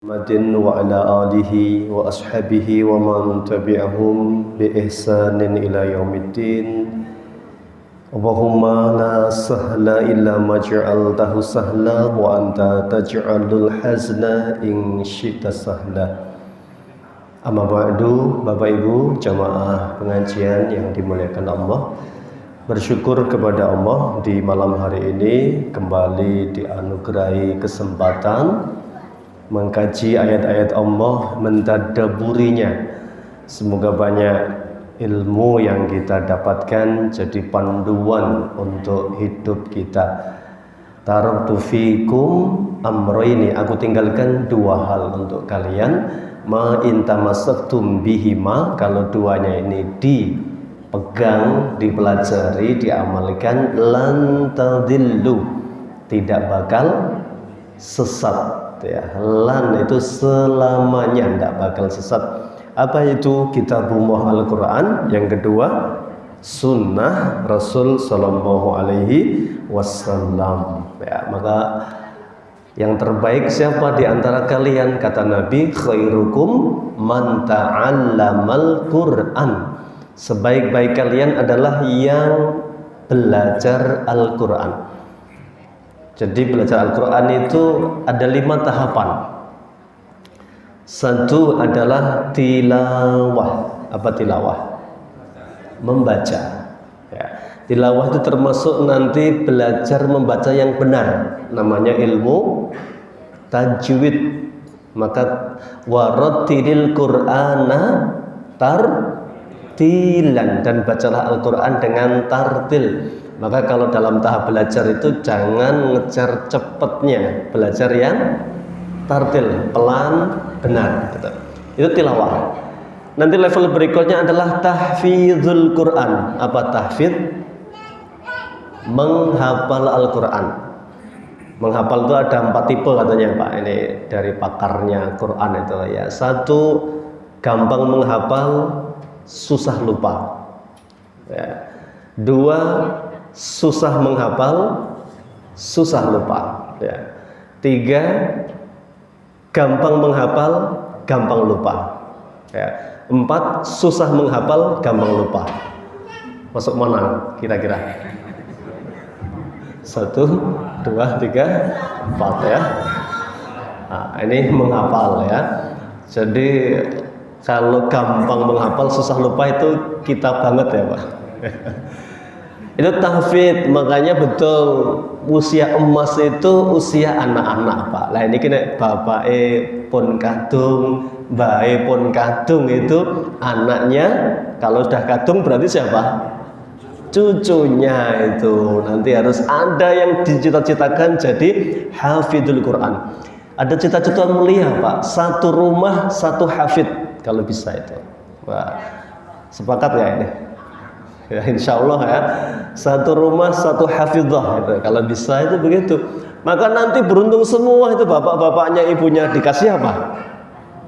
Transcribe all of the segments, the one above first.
Muhammadin wa ala alihi wa ashabihi wa man tabi'ahum bi ihsanin ila yaumiddin. Allahumma la sahla illa ma ja'altahu sahla wa anta taj'alul hazna in syi'ta sahla. Amma ba'du, Bapak Ibu jamaah pengajian yang dimuliakan Allah, bersyukur kepada Allah di malam hari ini kembali dianugerahi kesempatan mengkaji ayat-ayat Allah, mentadabburinya. Semoga banyak ilmu yang kita dapatkan jadi panduan untuk hidup kita. Taraktu fikum amrayni, aku tinggalkan dua hal untuk kalian. Ma in tamassaktum bihima, kalau duanya ini dipegang, dipelajari, diamalkan, lan tadillu, tidak bakal sesat. Ya, lan itu selamanya tidak bakal sesat. Apa itu? Kitabullah Al-Quran. Yang kedua, sunnah Rasul Sallallahu Alaihi Wasallam. Ya, maka yang terbaik siapa di antara kalian? Kata Nabi, khairukum man ta'allamal Quran. Sebaik-baik kalian adalah yang belajar Al-Quran. Jadi belajar Al-Quran itu ada 5 tahapan. Satu adalah tilawah. Apa tilawah? Membaca. Ya. Tilawah itu termasuk nanti belajar membaca yang benar. Namanya ilmu tajwid. Maka warattilil Qur'ana tartilan, dan bacalah Al-Quran dengan tartil. Maka kalau dalam tahap belajar itu jangan ngejar cepatnya, belajar yang tartil, pelan, benar. Itu tilawah. Nanti level berikutnya adalah tahfidzul Quran. Apa tahfidz? Menghafal Al-Quran. Menghafal itu ada 4 tipe katanya Pak. Ini dari pakarnya Quran itu ya. 1, gampang menghafal, susah lupa. Ya. 2, susah menghafal, susah lupa. Ya. 3, gampang menghafal, gampang lupa. Ya. 4, susah menghafal, gampang lupa. Masuk mana kira-kira? 1, 2, 3, 4 ya. Nah, ini menghafal ya. Jadi kalau gampang menghafal, susah lupa itu kita banget ya Pak. Itu tahfidz. Makanya betul usia emas itu usia anak-anak Pak. Lah ini kena bapak pun kadung, mbak pun kadung, itu anaknya. Kalau sudah kadung berarti siapa? Cucunya. Itu nanti harus ada yang dicita-citakan jadi hafidul Quran. Ada cita-cita mulia Pak, 1 rumah 1 hafid kalau bisa itu. Wah, sepakat ya ini? Ya, insya Allah ya, 1 rumah 1 hafidhah itu. Kalau bisa itu begitu. Maka nanti beruntung semua itu, bapak-bapaknya, ibunya dikasih apa?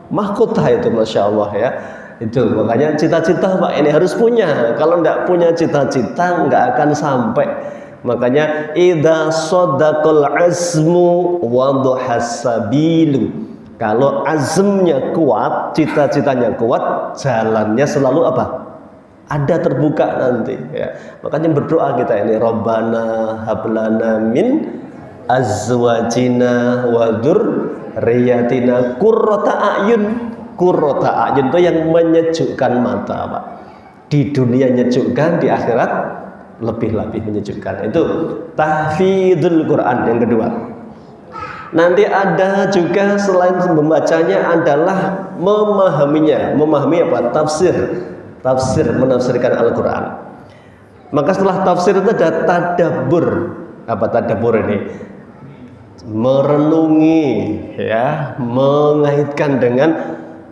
Mahkota itu, masya Allah ya. Itu makanya cita-cita Pak ini harus punya. Kalau tidak punya cita-cita nggak akan sampai. Makanya idza shadaqal azmu wadhahas sabilu. Kalau azmnya kuat, cita-citanya kuat, jalannya selalu apa? Ada, terbuka nanti ya. Makanya berdoa kita ini, Rabbana hablana min azwajina wa dzurriyyatina qurrata a'yun. Qurrata a'yun itu yang menyejukkan mata Pak. Di dunia menyejukkan, di akhirat lebih-lebih menyejukkan. Itu tahfidzul Quran yang kedua. Nanti ada juga selain membacanya adalah memahaminya. Memahami apa? Tafsir, menafsirkan Al-Quran. Maka setelah tafsir itu ada tadabbur. Apa tadabbur ini? Merenungi ya, mengaitkan dengan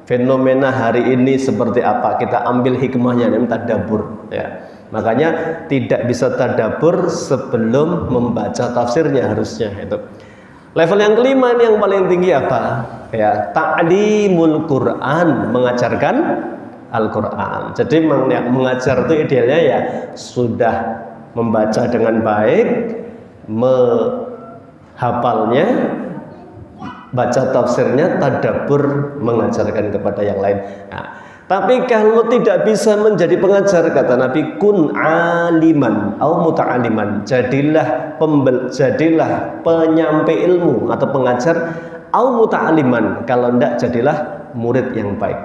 fenomena hari ini seperti apa, kita ambil hikmahnya, namanya tadabbur ya. Makanya tidak bisa tadabbur sebelum membaca tafsirnya harusnya itu. Level yang kelima ini yang paling tinggi apa? Ya, ta'limul Quran, mengajarkan Al-Quran. Jadi mengajar itu idealnya ya sudah membaca dengan baik, menghafalnya, baca tafsirnya, tadabbur, mengajarkan kepada yang lain. Nah, tapi kalau tidak bisa menjadi pengajar, kata Nabi, kun aliman au muta'aliman, jadilah penyampai ilmu atau pengajar, au muta'aliman, kalau tidak jadilah murid yang baik.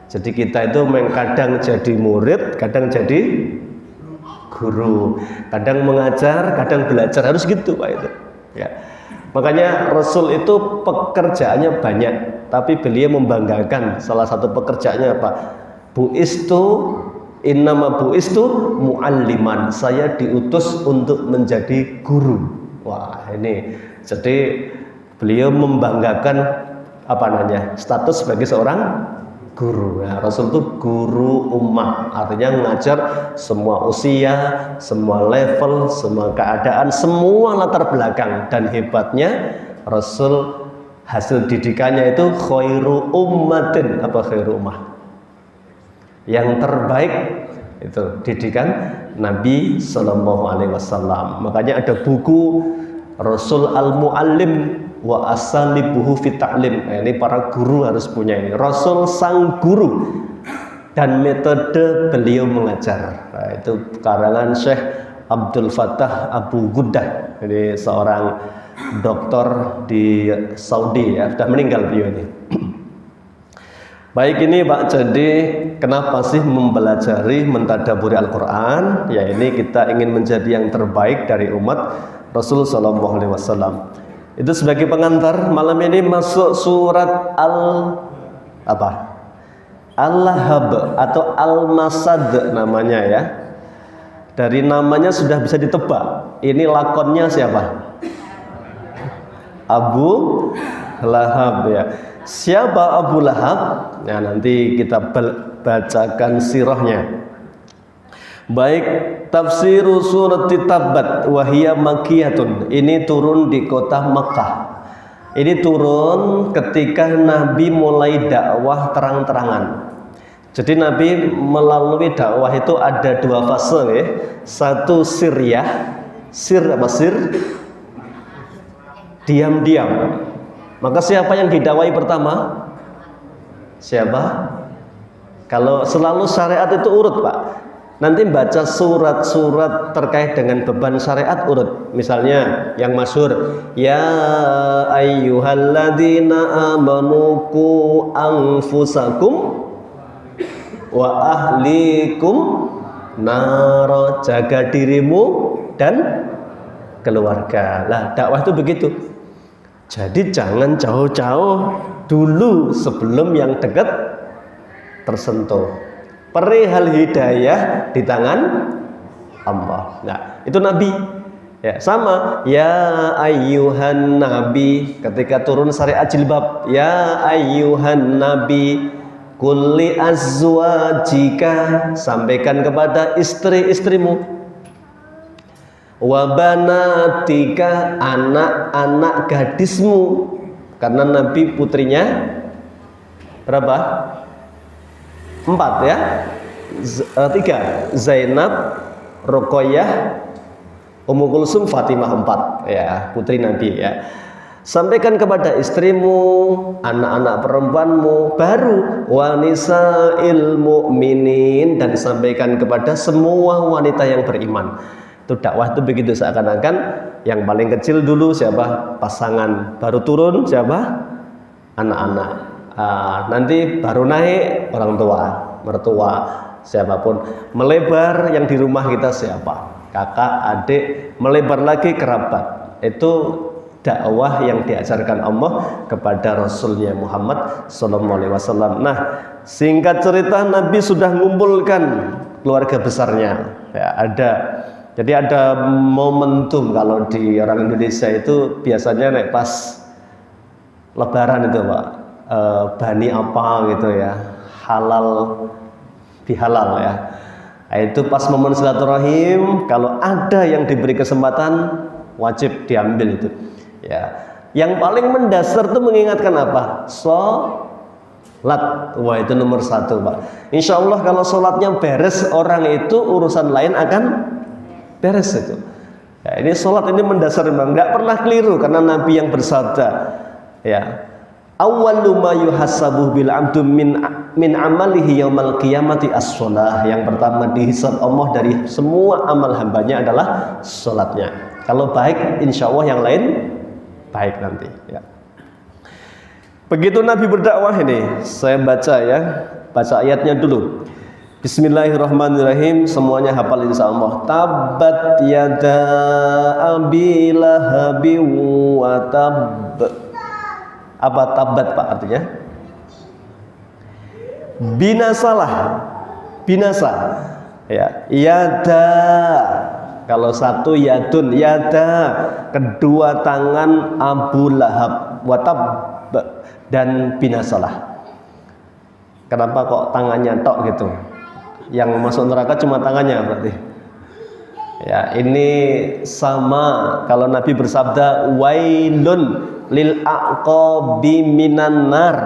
Jadi kita itu kadang jadi murid, kadang jadi guru, kadang mengajar, kadang belajar, harus gitu Pak itu. Ya. Makanya Rasul itu pekerjaannya banyak, tapi beliau membanggakan salah satu pekerjaannya apa? Innama bu'istu mu'alliman, saya diutus untuk menjadi guru. Wah, ini jadi beliau membanggakan status sebagai seorang guru. Nah, Rasul itu guru umat, artinya mengajar semua usia, semua level, semua keadaan, semua latar belakang. Dan hebatnya Rasul, hasil didikannya itu khairu ummatin, khairu ummah, yang terbaik itu didikan Nabi Sallallahu Alaihi Wasallam. Makanya ada buku Rasul Al-Muallim wa asalibuhu fit ta'lim. Nah, ini para guru harus punya ini. Rasul sang guru dan metode beliau mengajar. Nah, itu karangan Syekh Abdul Fattah Abu Ghuddah. Ini seorang doktor di Saudi ya, sudah meninggal beliau ini. Baik ini Pak, jadi kenapa sih mempelajari, mentadaburi Al-Quran? Ya ini kita ingin menjadi yang terbaik dari umat Rasul Sallallahu Alaihi Wasallam. Itu sebagai pengantar, malam ini masuk surat Al-Lahab atau Al-Masad namanya ya. Dari namanya sudah bisa ditebak. Ini lakonnya siapa? Abu Lahab ya. Siapa Abu Lahab? Ya, nanti kita bacakan sirahnya. Baik, tafsiru surat Tabbat wahiyya makkiyatun. Ini turun di kota Makkah. Ini turun ketika Nabi mulai dakwah terang-terangan. Jadi Nabi melalui dakwah itu ada dua fase ya. Satu siriyah, sir diam-diam. Maka siapa yang didakwahi pertama? Siapa? Kalau selalu syariat itu urut Pak. Nanti baca surat-surat terkait dengan beban syariat urut. Misalnya yang masyhur, ya ayyuhalladzina amanu qu anfusakum wa ahlikum nar, jaga dirimu dan keluarga. Lah dakwah itu begitu. Jadi jangan jauh-jauh dulu sebelum yang dekat tersentuh. Perihal hidayah di tangan Allah. Nah, itu Nabi. Ya, sama. Ya ayyuhan nabi, ketika turun syariat jilbab. Ya ayyuhan nabi, kulli azwajika, sampaikan kepada istri-istrimu. Wa banatika, anak-anak gadismu. Karena Nabi putrinya berapa? 4 ya. 3. Zainab, Ruqayyah, Ummu Kulsum, Fatimah, 4 ya, putri Nabi ya. Sampaikan kepada istrimu, anak-anak perempuanmu, baru wanisa'il mu'minin, dan sampaikan kepada semua wanita yang beriman. Itu dakwah itu begitu, seakan-akan yang paling kecil dulu siapa? Pasangan, baru turun siapa? Anak-anak. Nanti baru naik orang tua, mertua, siapapun. Melebar yang di rumah kita siapa? Kakak, adik, melebar lagi kerabat. Itu dakwah yang diajarkan Allah kepada Rasulnya Muhammad SAW. Nah, singkat cerita Nabi sudah mengumpulkan keluarga besarnya. Ya, jadi ada momentum kalau di orang Indonesia itu biasanya naik pas Lebaran itu Pak. Bani apa gitu ya, halal bihalal ya. Nah, itu pas momen silaturahim, kalau ada yang diberi kesempatan wajib diambil itu ya. Yang paling mendasar itu mengingatkan apa? Sholat. Wah, itu nomor 1 Pak. Insya Allah kalau sholatnya beres, orang itu urusan lain akan beres itu ya. Ini sholat ini mendasar memang, nggak pernah keliru, karena Nabi yang bersabda ya, awwalu ma yuhasabu bil abdu min amalihi yaumal qiyamati as-shalah. Yang pertama dihisab Allah dari semua amal hambanya adalah salatnya. Kalau baik, insya Allah yang lain baik nanti ya. Begitu Nabi berdakwah ini, saya baca ya, baca ayatnya dulu. Bismillahirrahmanirrahim, semuanya hafal insya Allah. Tabbat yada abi lahabi wa tab. Apa tabbat Pak artinya? Binasalah, binasa. Ya, yada. Kalau satu yadun, yada, kedua tangan Abu Lahab, wa tab, dan binasalah. Kenapa kok tangannya tok gitu? Yang masuk neraka cuma tangannya berarti. Ya, ini sama kalau Nabi bersabda wailun lil aqabi minan nar.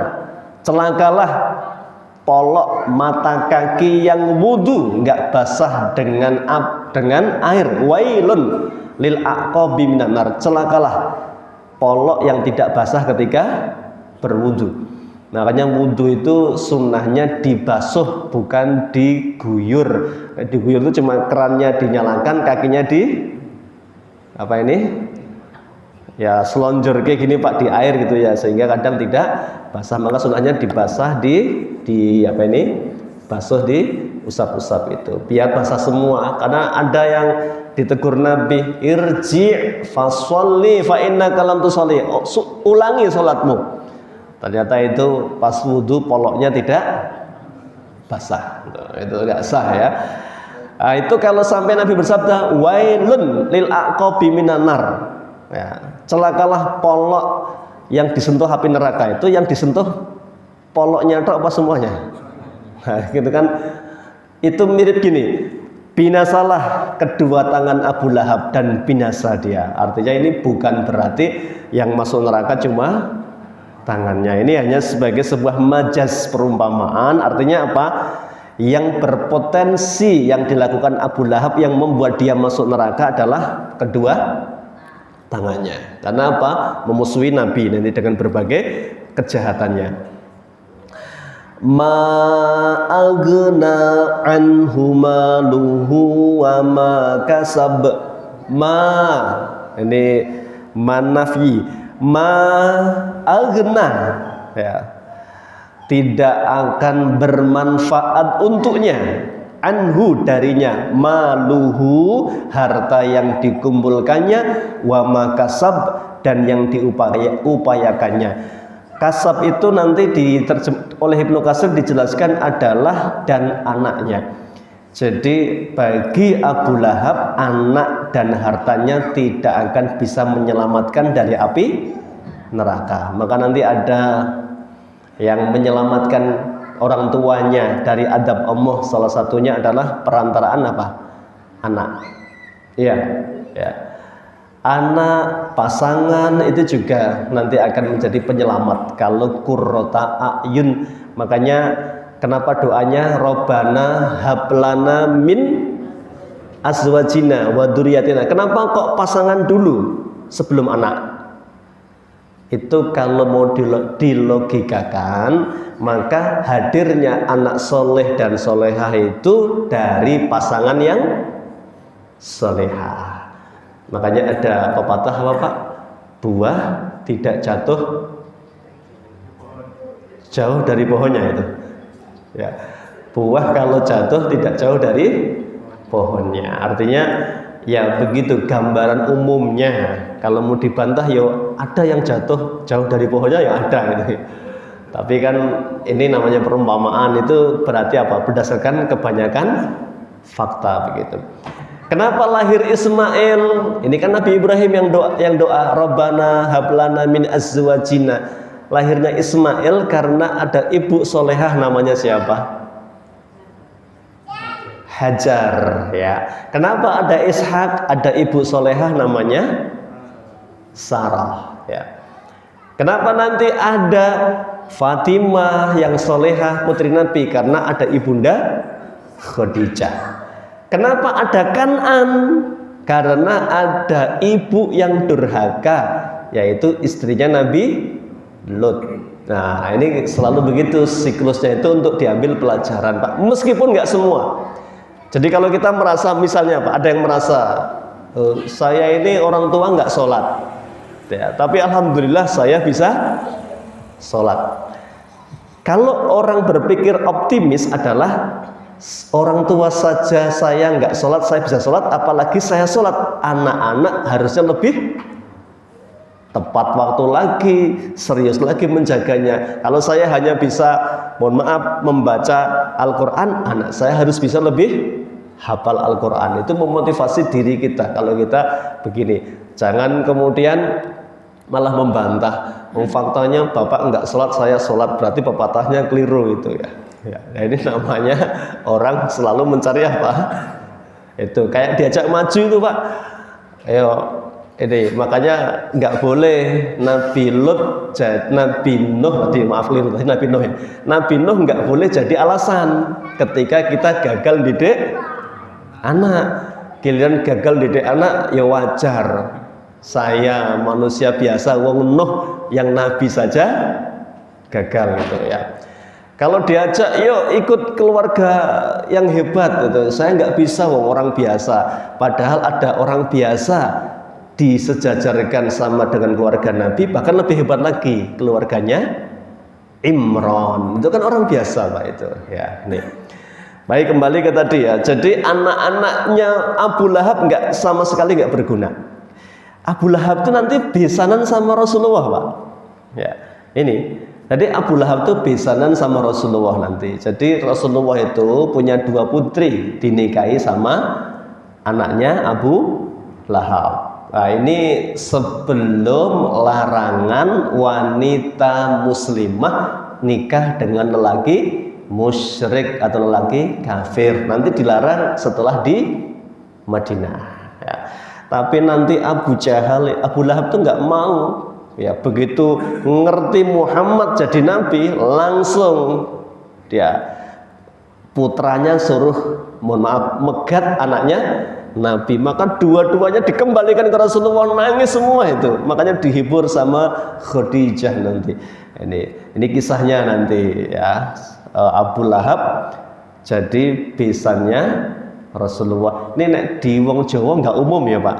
Celakalah polok mata kaki yang wudu nggak basah dengan air. Wailun lil aqabi minan nar. Celakalah polok yang tidak basah ketika berwudu. Makanya wudu itu sunnahnya dibasuh bukan diguyur. Diguyur itu cuma kerannya dinyalakan, kakinya di apa ini? Ya selonjor kayak gini Pak di air gitu ya, sehingga kadang tidak basah. Maka sunnahnya dibasah di apa ini? Basuh di usap-usap itu biar basah semua. Karena ada yang ditegur Nabi, irji fasholli fa innaka lam tusolli. Ulangi salatmu. Ternyata itu pas wudhu poloknya tidak basah, itu nggak sah ya. Nah, itu kalau sampai Nabi bersabda wailun lil aqabi minan nar, ya, celakalah polok yang disentuh api neraka. Itu yang disentuh poloknya atau apa semuanya? Nah, gitu kan? Itu mirip gini, binasalah kedua tangan Abu Lahab dan binasa dia. Artinya ini bukan berarti yang masuk neraka cuma tangannya. Ini hanya sebagai sebuah majas perumpamaan. Artinya apa? Yang berpotensi yang dilakukan Abu Lahab yang membuat dia masuk neraka adalah kedua tangannya. Karena apa? Memusuhi Nabi nanti dengan berbagai kejahatannya. Ma agna anhu maluhu wa ma kasab. Ma ini manafi. Ma agna, ya, tidak akan bermanfaat untuknya, anhu darinya, maluhu harta yang dikumpulkannya, wa makasab dan yang diupayakannya. Kasab itu nanti oleh Ibnu Katsir dijelaskan adalah dan anaknya. Jadi bagi Abu Lahab, anak dan hartanya tidak akan bisa menyelamatkan dari api neraka. Maka nanti ada yang menyelamatkan orang tuanya dari adab Allah. Salah satunya adalah perantaraan apa? Anak. Iya, ya. Anak, pasangan itu juga nanti akan menjadi penyelamat. Kalau qurrata a'yun, makanya kenapa doanya Robbana hablana min azwajina wa dzurriyyatina. Kenapa kok pasangan dulu sebelum anak? Itu kalau mau dilogikakan, maka hadirnya anak soleh dan solehah itu dari pasangan yang solehah. Makanya ada pepatah apa Pak? Buah tidak jatuh jauh dari pohonnya itu. Ya, buah kalau jatuh tidak jauh dari pohonnya. Artinya ya begitu gambaran umumnya. Kalau mau dibantah ya ada yang jatuh jauh dari pohonnya ya ada gitu. Tapi kan ini namanya perumpamaan, itu berarti apa? Berdasarkan kebanyakan fakta begitu. Kenapa lahir Ismail? Ini kan Nabi Ibrahim yang doa Rabbana hablana min azwajina. Lahirnya Ismail karena ada ibu solehah, namanya siapa? Hajar, ya. Kenapa ada Ishak, ada ibu solehah namanya Sarah, ya. Kenapa nanti ada Fatimah yang solehah putri Nabi? Karena ada ibunda Khadijah. Kenapa ada Kan'an? Karena ada ibu yang durhaka, yaitu istrinya Nabi Lut. Nah, ini selalu begitu siklusnya itu untuk diambil pelajaran, Pak. Meskipun nggak semua. Jadi kalau kita merasa misalnya, Pak, ada yang merasa saya ini orang tua nggak sholat, ya, tapi alhamdulillah saya bisa sholat. Kalau orang berpikir optimis adalah orang tua saja saya nggak sholat, saya bisa sholat, apalagi saya sholat. Anak-anak harusnya lebih tepat waktu lagi, serius lagi menjaganya. Kalau saya hanya bisa, mohon maaf, membaca Al-Quran, anak saya harus bisa lebih hafal Al-Quran. Itu memotivasi diri kita. Kalau kita begini, jangan kemudian malah membantah. Faktanya bapak enggak sholat, saya sholat, berarti pepatahnya keliru itu ya. Nah, ini namanya orang selalu mencari apa? Itu kayak diajak maju itu, Pak. Ayo, ini makanya nggak boleh Nabi Nuh tadi, maaf keliru tadi, Nabi Nuh ya. Nabi Nuh nggak boleh jadi alasan ketika kita gagal didik anak. Giliran gagal didik anak ya wajar. Saya manusia biasa, wong Nuh yang Nabi saja gagal gitu ya. Kalau diajak, yuk ikut keluarga yang hebat gitu. Saya nggak bisa, wong orang biasa. Padahal ada orang biasa disejajarkan sama dengan keluarga Nabi, bahkan lebih hebat lagi keluarganya Imran. Itu kan orang biasa, Pak, itu ya. Nih. Baik, kembali ke tadi ya. Jadi anak-anaknya Abu Lahab nggak sama sekali nggak berguna. Abu Lahab itu nanti besanan sama Rasulullah, Pak. Ya, ini. Jadi Abu Lahab itu besanan sama Rasulullah nanti. Jadi Rasulullah itu punya 2 putri dinikahi sama anaknya Abu Lahab. Nah, ini sebelum larangan wanita muslimah nikah dengan lelaki musyrik atau lelaki kafir. Nanti dilarang setelah di Madinah. Ya. Tapi nanti Abu Lahab itu nggak mau. Ya, begitu ngerti Muhammad jadi nabi, langsung dia putranya suruh, mohon maaf, megat anaknya Nabi. Maka dua-duanya dikembalikan ke Rasulullah, nangis semua itu. Makanya dihibur sama Khadijah nanti. Ini kisahnya nanti ya. Abu Lahab jadi besannya Rasulullah. Ini nek di wong Jawa nggak umum ya, Pak.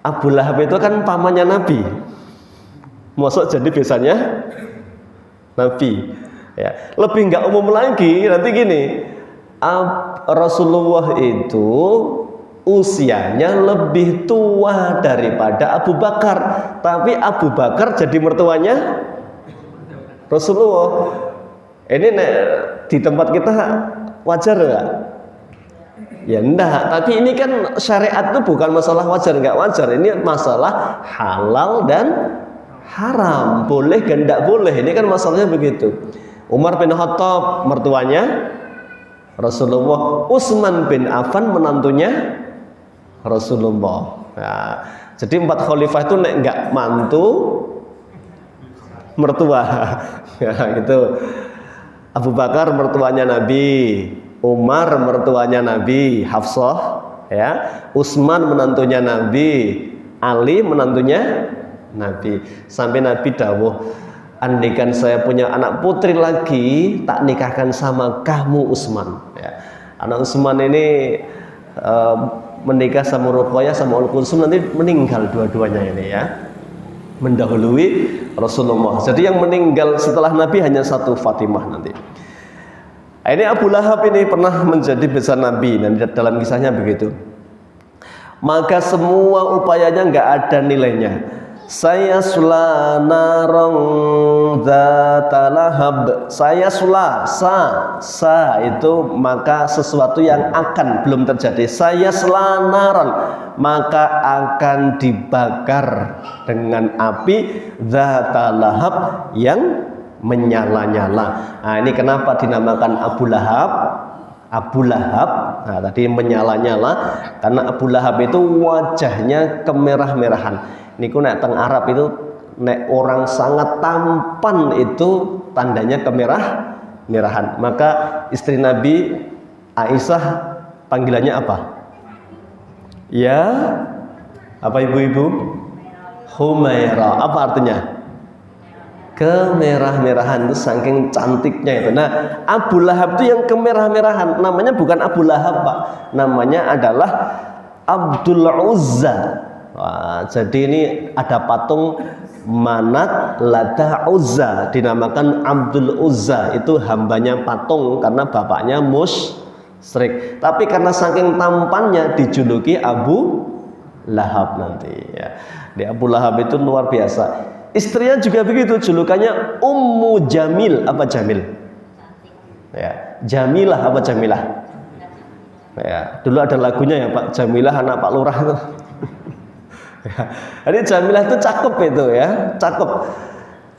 Abu Lahab itu kan pamannya Nabi. Masuk jadi besannya Nabi. Ya. Lebih nggak umum lagi nanti gini. Rasulullah itu usianya lebih tua daripada Abu Bakar, tapi Abu Bakar jadi mertuanya Rasulullah. Ini di tempat kita wajar nggak? Ya enggak. Tapi ini kan syariat itu bukan masalah wajar nggak wajar. Ini masalah halal dan haram, boleh dan tidak boleh. Ini kan masalahnya begitu. Umar bin Khattab mertuanya Rasulullah, Utsman bin Affan menantunya Rasulullah. Nah, jadi 4 khalifah itu nek enggak mantu mertua. Ya, gitu. Abu Bakar mertuanya Nabi, Umar mertuanya Nabi, Hafsah, ya. Utsman menantunya Nabi, Ali menantunya Nabi. Sampai Nabi dawuh, andaikan saya punya anak putri lagi, tak nikahkan sama kamu Utsman. Ya. Anak Utsman ini menikah sama Ruqayyah sama Al-Kulsum, nanti meninggal dua-duanya ini ya. Mendahului Rasulullah. Jadi yang meninggal setelah Nabi hanya 1, Fatimah nanti. Ini Abu Lahab ini pernah menjadi besan Nabi, dan dalam kisahnya begitu. Maka semua upayanya nggak ada nilainya. Saya sulanarong zatalahab. Saya sa itu maka sesuatu yang akan belum terjadi. Saya selanaron maka akan dibakar dengan api zatalahab yang menyala-nyala. Nah, ini kenapa dinamakan Abu Lahab? Abu Lahab, nah tadi menyala-nyala karena Abu Lahab itu wajahnya kemerah-merahan. Niku nek teng Arab itu nek orang sangat tampan itu tandanya kemerah-merahan. Maka istri Nabi Aisyah panggilannya apa? Ya, apa ibu-ibu? Humaira. Apa artinya? kemerah-merahan itu saking cantiknya itu. Nah, Abu Lahab itu yang kemerah-merahan namanya bukan Abu Lahab, Pak. Namanya adalah Abdul Uzza. Wah, jadi ini ada patung Manat, Lata, Uzza, dinamakan Abdul Uzza. Itu hambanya patung karena bapaknya musyrik. Tapi karena saking tampannya dijuluki Abu Lahab nanti ya. Di Abu Lahab itu luar biasa. Istrinya juga begitu, julukannya Ummu Jamil. Apa Jamil? Ya, Jamilah apa Jamilah? Ya, dulu ada lagunya ya Pak, Jamilah anak Pak Lurah itu. Ya, jadi Jamilah itu cakep itu ya, cakep.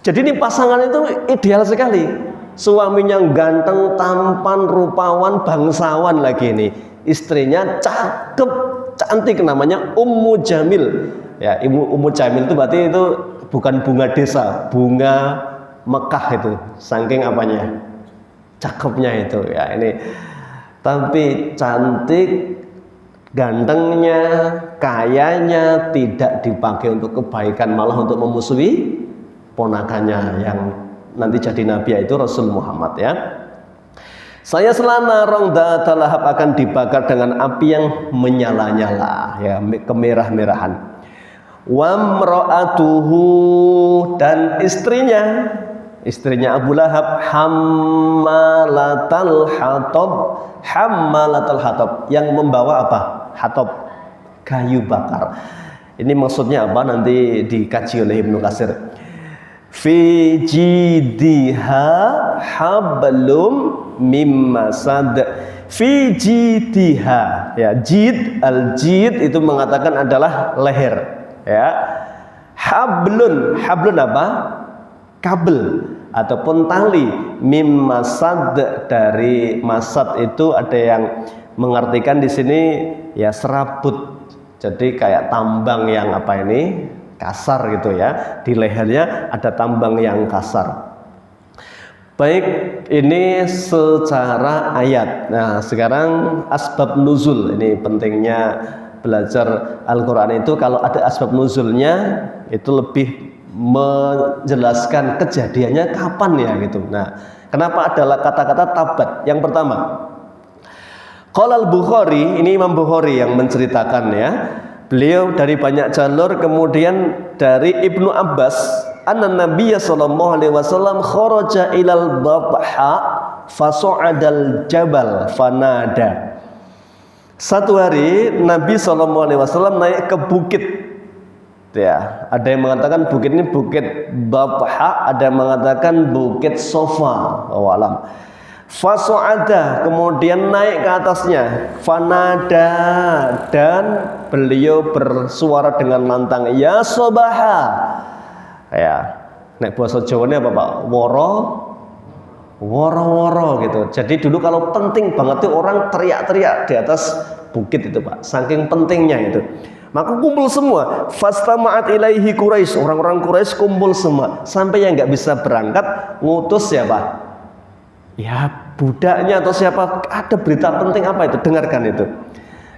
Jadi ini pasangan itu ideal sekali. Suaminya ganteng, tampan, rupawan, bangsawan lagi ini. Istrinya cakep, cantik, namanya Ummu Jamil. Ya, Ummu Jamil itu berarti itu bukan bunga desa, bunga Mekah itu, saking apanya, cakepnya itu ya ini. Tapi cantik, gantengnya, kayanya tidak dipakai untuk kebaikan, malah untuk memusuhi ponakannya yang nanti jadi nabi, yaitu Rasul Muhammad ya. Saya selana rong Dzata Lahab akan dibakar dengan api yang menyala-nyala ya, kemerah-merahan. Wamra'atuhu, dan istrinya Abu Lahab hammalatal hatab, yang membawa apa? Hatab, kayu bakar. Ini maksudnya apa? Nanti dikaji oleh Ibnu Katsir. Fi jidiha hablum mim masad. Fi jidiha ya, jid, al-jid itu mengatakan adalah leher ya. Hablun apa? Kabel ataupun tali. Mim masad, dari masad itu ada yang mengartikan di sini ya serabut. Jadi kayak tambang yang apa ini? Kasar gitu ya. Di lehernya ada tambang yang kasar. Baik, ini secara ayat. Nah, sekarang asbab nuzul. Ini pentingnya belajar Al-Quran itu, kalau ada asbab nuzulnya itu lebih menjelaskan kejadiannya kapan ya gitu. Nah, kenapa adalah kata-kata tabat? Yang pertama, qala Al-Bukhari, ini Imam Bukhari yang menceritakan ya. Beliau dari banyak jalur, kemudian dari Ibnu Abbas, anna Nabiyya sallallahu alaihi wasallam kharaja ilal Dhabha fasu'adal jabal fanada. Satu hari Nabi SAW naik ke bukit ya, ada yang mengatakan bukit ini bukit Dhabha, ada yang mengatakan bukit Sofa, alam. Fasu'ada, kemudian naik ke atasnya, fanada, dan beliau bersuara dengan lantang, ya sobaha ya. Nek bahasa Jawa ini apa Pak? Woro-woro gitu. Jadi dulu kalau penting banget tuh orang teriak-teriak di atas bukit itu Pak, saking pentingnya itu. Maka kumpul semua, fastama'at ilaihi Quraisy, orang-orang Quraisy kumpul semua, sampai yang nggak bisa berangkat ngutus siapa? Ya budaknya atau siapa, ada berita penting apa itu, dengarkan itu.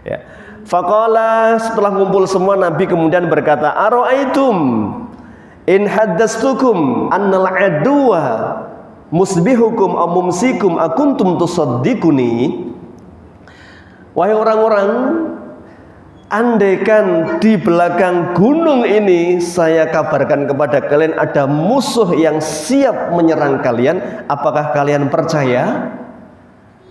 Ya. Faqala, setelah kumpul semua Nabi kemudian berkata, ara'aitum in haddastukum annal aduwa musbihukum aw mumsikum akuntum tusaddiquni. Wahai orang-orang, andaikan di belakang gunung ini saya kabarkan kepada kalian ada musuh yang siap menyerang kalian, apakah kalian percaya?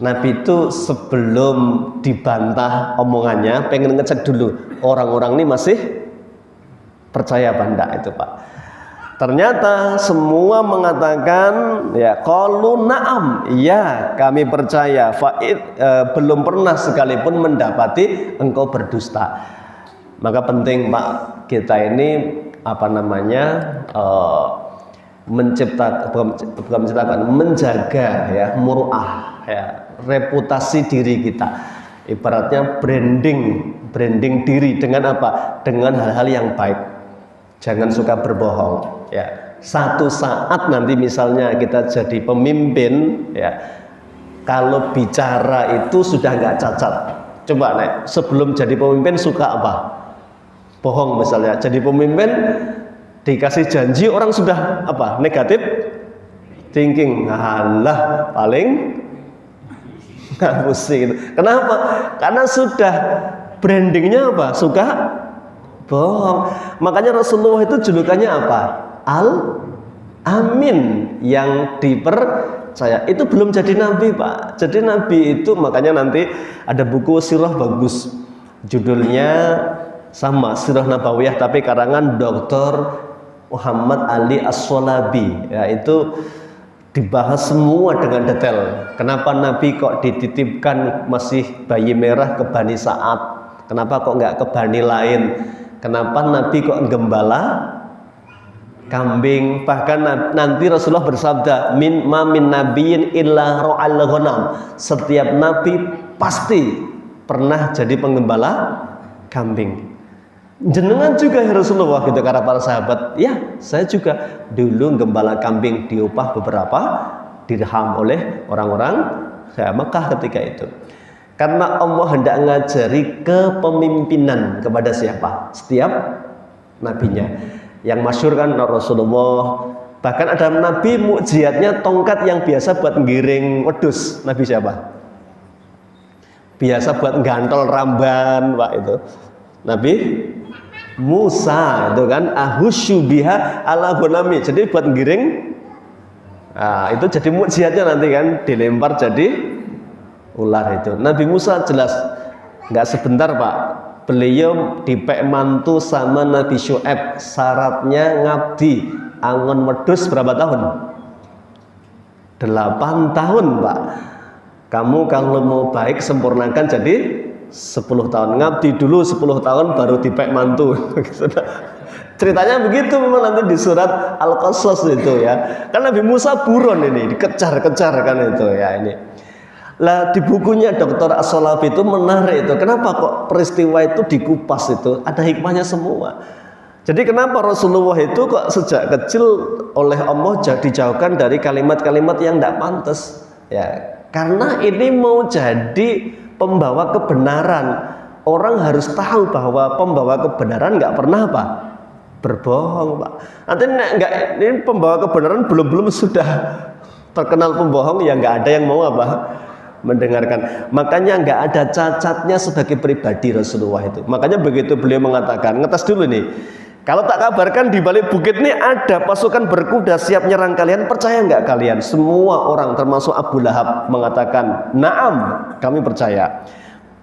Nabi itu sebelum dibantah omongannya pengen ngecek dulu orang-orang ini masih percaya apa enggak itu Pak. Ternyata semua mengatakan ya qalu na'am, ya kami percaya, belum pernah sekalipun mendapati engkau berdusta. Maka penting Pak, kita ini apa namanya menjaga ya muru'ah ya, reputasi diri kita. Ibaratnya branding diri dengan apa? Dengan hal-hal yang baik. Jangan suka berbohong ya. Satu saat nanti misalnya kita jadi pemimpin ya, kalau bicara itu sudah nggak cacat. Coba sebelum jadi pemimpin suka apa? Bohong misalnya. Jadi pemimpin dikasih janji orang sudah apa? Negatif thinking. Alah, paling ngapusin. Kenapa? Karena sudah brandingnya apa? Suka bohong. Makanya Rasulullah itu julukannya apa? Al-Amin, yang dipercaya. Itu belum jadi nabi, Pak. Jadi nabi itu, makanya nanti ada buku sirah bagus. Judulnya sama, Sirah Nabawiyah, tapi karangan Dr. Muhammad Ali As-Shalabi. Ya, itu dibahas semua dengan detail. Kenapa Nabi kok dititipkan masih bayi merah ke Bani Sa'ad? Kenapa kok nggak ke Bani lain? Kenapa Nabi kok gembala kambing? Bahkan nanti Rasulullah bersabda, min nabiyyin illa ra'al ghanam. Setiap nabi pasti pernah jadi penggembala kambing. Jenengan juga ya Rasulullah, gitu, karena para sahabat. Ya, saya juga dulu gembala kambing, diupah beberapa dirham oleh orang-orang Mekah ketika itu. Karena Allah hendak ngajari kepemimpinan kepada siapa? Setiap nabinya. Yang masyhur kan Rasulullah, bahkan ada nabi mukjizatnya tongkat yang biasa buat ngiring wedhus. Nabi siapa? Biasa buat gantol ramban, Pak, itu. Nabi Musa, itu kan, ahusyu biha ala gunami. Jadi buat ngiring. Nah, itu jadi mukjizatnya nanti kan, dilempar jadi ular itu. Nabi Musa jelas nggak sebentar, Pak. Beliau dipek mantu sama Nabi Syu'aib. Syaratnya ngabdi angon wedhus berapa tahun? 8 tahun, Pak. Kamu kalau mau baik sempurnakan jadi 10 tahun. Ngabdi dulu 10 tahun baru dipek mantu. Ceritanya begitu memang nanti di surat Al-Qasas itu ya. Kan Nabi Musa buron ini, dikejar-kejar kan itu ya ini. Lah di bukunya Dr. As-Shalabi itu menarik itu. Kenapa kok peristiwa itu dikupas itu? Ada hikmahnya semua. Jadi kenapa Rasulullah itu kok sejak kecil oleh Allah dijauhkan dari kalimat-kalimat yang tidak pantas? Ya, karena ini mau jadi pembawa kebenaran. Orang harus tahu bahwa pembawa kebenaran nggak pernah apa? Berbohong, Pak. Nanti nggak, ini pembawa kebenaran belum sudah terkenal pembohong, ya nggak ada yang mau apa? Mendengarkan. Makanya nggak ada cacatnya sebagai pribadi Rasulullah itu. Makanya begitu beliau mengatakan, ngetes dulu nih, kalau tak kabarkan di balik bukit ini ada pasukan berkuda siap nyerang kalian, percaya nggak kalian? Semua orang termasuk Abu Lahab mengatakan, "Na'am, kami percaya."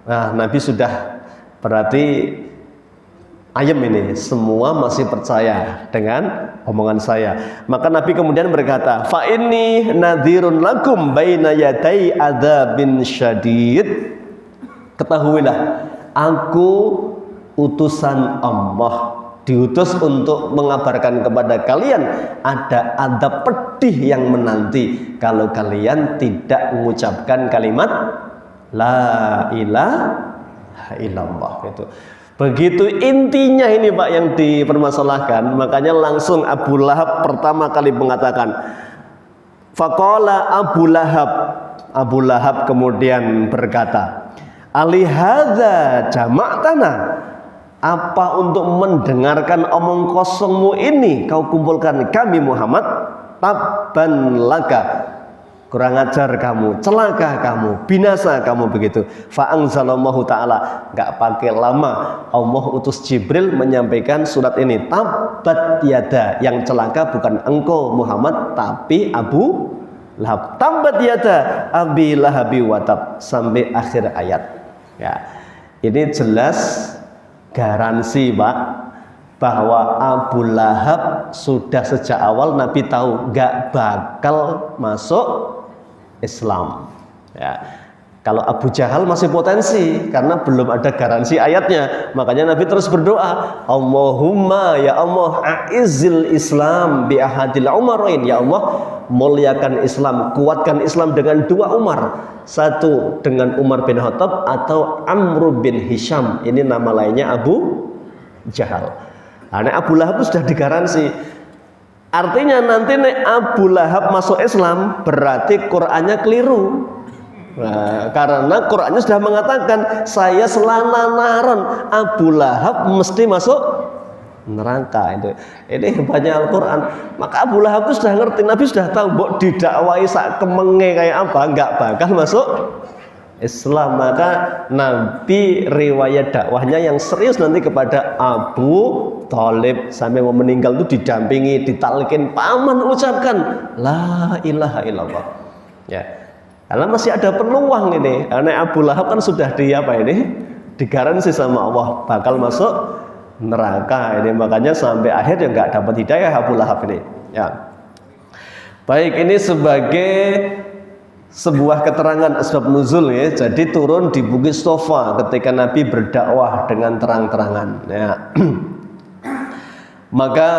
Nah, Nabi sudah berarti ayem ini, semua masih percaya dengan omongan saya. Maka Nabi kemudian berkata, "Fa inni nadhirun lakum baina yaday adzabin syadid." Ketahuilah, aku utusan Allah, diutus untuk mengabarkan kepada kalian ada adab pedih yang menanti kalau kalian tidak mengucapkan kalimat la ilaha illallah itu. Begitu intinya ini, Pak, yang dipermasalahkan. Makanya langsung Abu Lahab pertama kali mengatakan, faqala Abu Lahab. Abu Lahab kemudian berkata, alihadza jama'tana, apa untuk mendengarkan omong kosongmu ini kau kumpulkan kami Muhammad? Tabban laka, kurang ajar kamu, celaka kamu, binasa kamu, begitu. Fa'anzalallahu ta'ala, nggak pakai lama Allah utus Jibril menyampaikan surat ini. Tabbat yada, yang celaka bukan engkau Muhammad tapi Abu Lahab. Tabbat yada Abi Lahabi watab, sampai akhir ayat. Ya, ini jelas garansi, Pak, bahwa Abu Lahab sudah sejak awal Nabi tahu nggak bakal masuk Islam. Ya, kalau Abu Jahal masih potensi karena belum ada garansi ayatnya. Makanya Nabi terus berdoa, Allahumma ya Allah a'izil Islam bi ahadil umarain. Ya Allah, muliakan Islam, kuatkan Islam dengan 2 Umar. Satu dengan Umar bin Khattab atau Amr bin Hisham. Ini nama lainnya Abu Jahal. Nah, Abu Lahab sudah digaransi. Artinya nanti Abu Lahab masuk Islam berarti Qur'annya keliru. Nah, karena Qur'annya sudah mengatakan saya selana naron, Abu Lahab mesti masuk neraka. Ini hebatnya Al-Quran. Maka Abu Lahab itu sudah ngerti, Nabi sudah tahu mbok didakwai sak kemenge kayak apa nggak bakal masuk Islam. Maka Nabi riwayat dakwahnya yang serius nanti kepada Abu Thalib sampai mau meninggal itu didampingi, ditalkin, paman ucapkan la ilaha illallah. Ya, karena masih ada peluang ini. Karena Abu Lahab kan sudah digaransi sama Allah bakal masuk neraka ini. Makanya sampai akhir ya nggak dapat hidayah Abu Lahab ini. Ya, baik, ini sebagai sebuah keterangan asbab nuzul ya. Jadi turun di Bukit Sofa ketika Nabi berdakwah dengan terang-terangan. Ya. Maka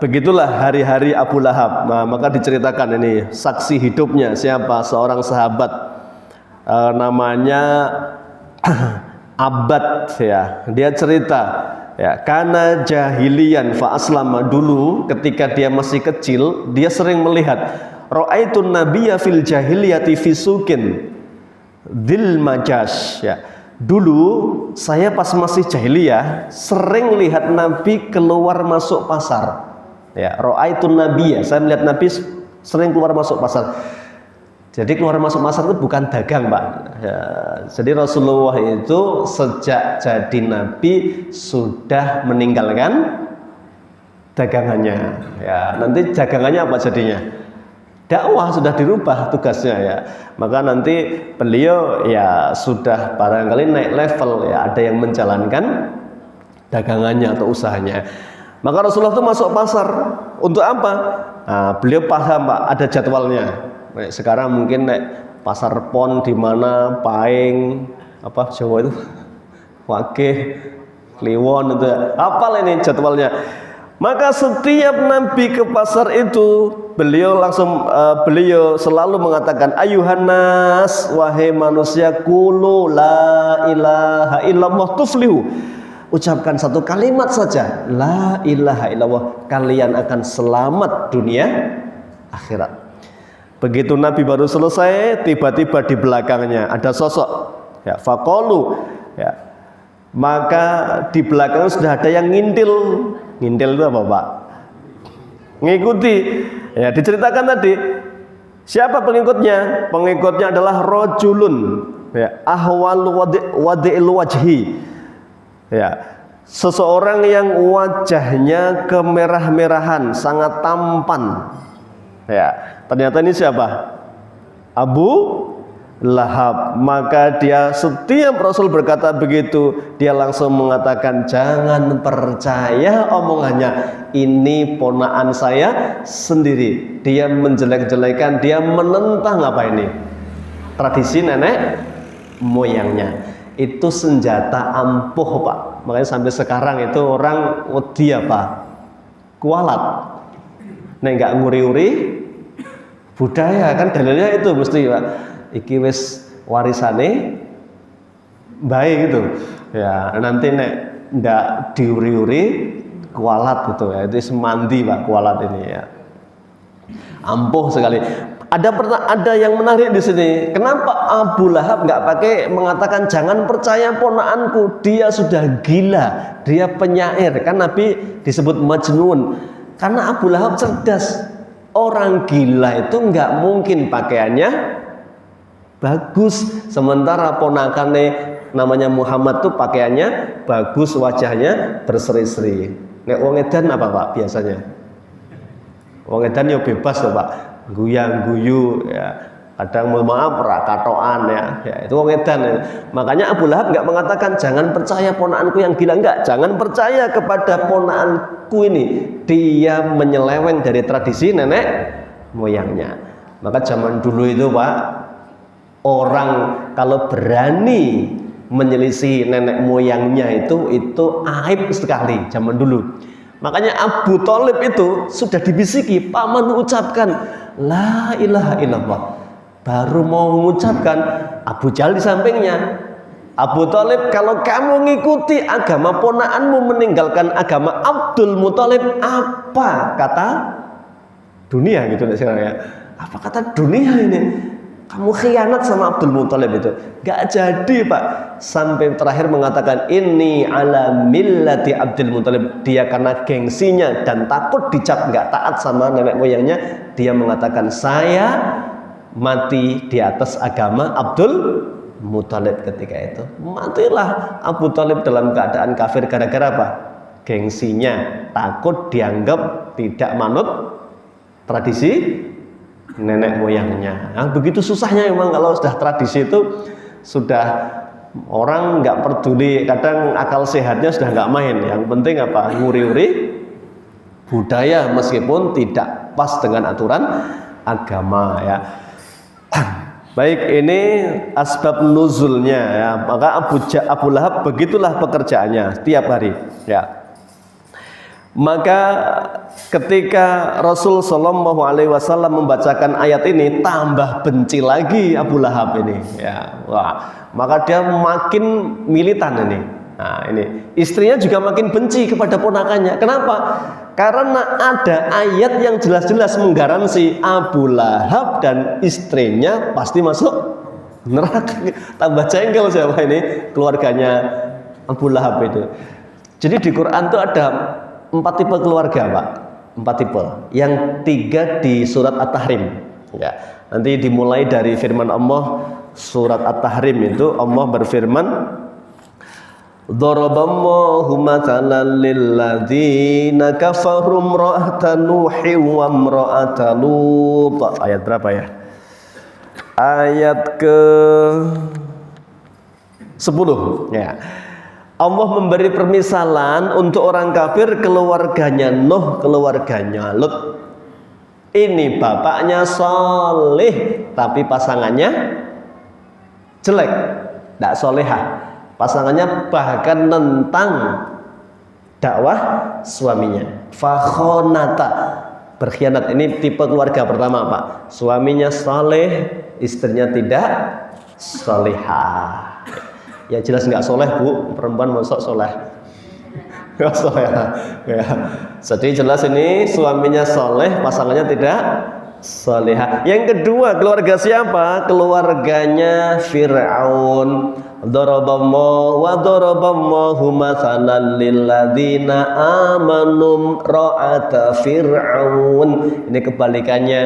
begitulah hari-hari Abu Lahab. Nah, maka diceritakan ini saksi hidupnya siapa? Seorang sahabat namanya Abbad ya. Dia cerita ya, karena jahilian fa aslama, dulu ketika dia masih kecil dia sering melihat ra'aitun nabiyya fil jahiliyati fi suqin dzil majas ya. Dulu saya pas masih jahiliyah sering lihat Nabi keluar masuk pasar. Ya, ra'aitun nabiyya, saya melihat Nabi sering keluar masuk pasar. Jadi keluar masuk pasar itu bukan dagang, Pak. Ya, jadi Rasulullah itu sejak jadi Nabi sudah meninggalkan dagangannya. Ya, nanti dagangannya apa jadinya? Dakwah, sudah dirubah tugasnya ya. Maka nanti beliau ya sudah barangkali naik level ya, ada yang menjalankan dagangannya atau usahanya. Maka Rasulullah itu masuk pasar untuk apa? Nah, beliau paham Pak, ada jadwalnya. Nah, sekarang mungkin naik pasar pon di mana, Paing, apa Jawa itu, Wakeh, Kliwon itu, apal ini jadwalnya. Maka setiap Nabi ke pasar itu beliau selalu mengatakan ayuhannas, wahai manusia, qulu la ilaha illallah tuflihu. Ucapkan satu kalimat saja, la ilaha illallah, kalian akan selamat dunia akhirat. Begitu Nabi baru selesai, tiba-tiba di belakangnya ada sosok ya, faqalu ya. Maka di belakang sudah ada yang ngintil. Ngintil itu apa Pak? Ngikuti. Ya, diceritakan tadi. Siapa pengikutnya? Pengikutnya adalah rojulun ya, ahwal wadi'il wajhi. Ya, seseorang yang wajahnya kemerah-merahan, sangat tampan. Ya, ternyata ini siapa? Abu Lahab. Maka dia setiap Rasul berkata begitu, dia langsung mengatakan jangan percaya omongannya, ini ponaan saya sendiri. Dia menjelek-jelekan, dia menentang apa ini? Tradisi nenek moyangnya. Itu senjata ampuh Pak. Makanya sampai sekarang itu orang wedi apa? Kualat. Nek nggak nguri-uri budaya kan dalilnya itu mesti Pak. Iki wis warisane baik gitu ya, nanti nek ndak diuri-uri kualat gitu ya, itu semandi Pak kualat ini ya, ampuh sekali. Ada yang menarik di sini, kenapa Abu Lahab nggak pakai mengatakan jangan percaya ponaanku, dia sudah gila, dia penyair, kan Nabi disebut majnun. Karena Abu Lahab cerdas, orang gila itu nggak mungkin pakaiannya bagus, sementara ponakannya namanya Muhammad tuh pakaiannya bagus, wajahnya berseri-seri. Nek wong edan apa Pak biasanya? Wong edan yo bebas loh Pak, guyang-guyu ya. Kadang mohon maaf rakatoan ya. Ya itu wong edan ya. Makanya Abu Lahab enggak mengatakan jangan percaya ponakanku yang gila, enggak. Jangan percaya kepada ponakanku ini. Dia menyeleweng dari tradisi nenek moyangnya. Maka zaman dulu itu Pak, orang kalau berani menyelisih nenek moyangnya itu aib sekali zaman dulu. Makanya Abu Thalib itu sudah dibisiki, paman ucapkan la ilaha illallah. Baru mau mengucapkan, Abu Jahal di sampingnya. Abu Thalib, kalau kamu ngikuti agama ponakanmu, meninggalkan agama Abdul Muthalib, apa kata dunia gitu sekarang ya? Apa kata dunia ini? kamu khianat sama Abdul Muthalib itu. Gak jadi Pak. Sampai terakhir mengatakan ini ala millati Abdul Muthalib. Dia karena gengsinya dan takut dicap gak taat sama nenek moyangnya, dia mengatakan saya mati di atas agama Abdul Muthalib. Ketika itu matilah Abu Thalib dalam keadaan kafir gara-gara apa? Gengsinya, takut dianggap tidak manut tradisi nenek moyangnya. Nah, begitu susahnya memang kalau sudah tradisi itu, sudah orang nggak peduli, kadang akal sehatnya sudah nggak main. Yang penting apa? Nguri-nguri budaya meskipun tidak pas dengan aturan agama ya. Baik, ini asbab nuzulnya ya. Maka Abu Lahab begitulah pekerjaannya tiap hari ya. Maka ketika Rasul Shallallahu Alaihi Wasallam membacakan ayat ini, tambah benci lagi Abu Lahab ini ya. Wah, maka dia makin militan ini. Nah, ini istrinya juga makin benci kepada ponakannya. Kenapa? Karena ada ayat yang jelas-jelas menggaransi Abu Lahab dan istrinya pasti masuk neraka. Tambah jengkel siapa ini? Keluarganya Abu Lahab itu. Jadi di Quran itu ada 4 tipe keluarga Pak. 4 tipe. Yang 3 di surat At-Tahrim ya. Nanti dimulai dari firman Allah surat At-Tahrim itu Allah berfirman, Daraballahu mathalan lilladzina kafaru imra'ata Nuhin wa imra'ata Lut. Ayat berapa ya? Ayat ke 10 ya. Allah memberi permisalan untuk orang kafir, keluarganya Nuh, keluarganya Lut. Ini bapaknya soleh tapi pasangannya jelek, tidak solehah. Pasangannya bahkan nentang dakwah suaminya. Fakhonata, berkhianat. Ini tipe keluarga pertama Pak. Suaminya soleh, istrinya tidak solehah. Ya jelas nggak soleh Bu, perempuan masuk soleh. Nggak soleh ya. Jadi jelas ini suaminya soleh, pasangannya tidak solehah. Yang kedua keluarga siapa? Keluarganya Fir'aun. Daraballahu mathalan lilladzina amanu ra'ata Fir'aun. Ini kebalikannya.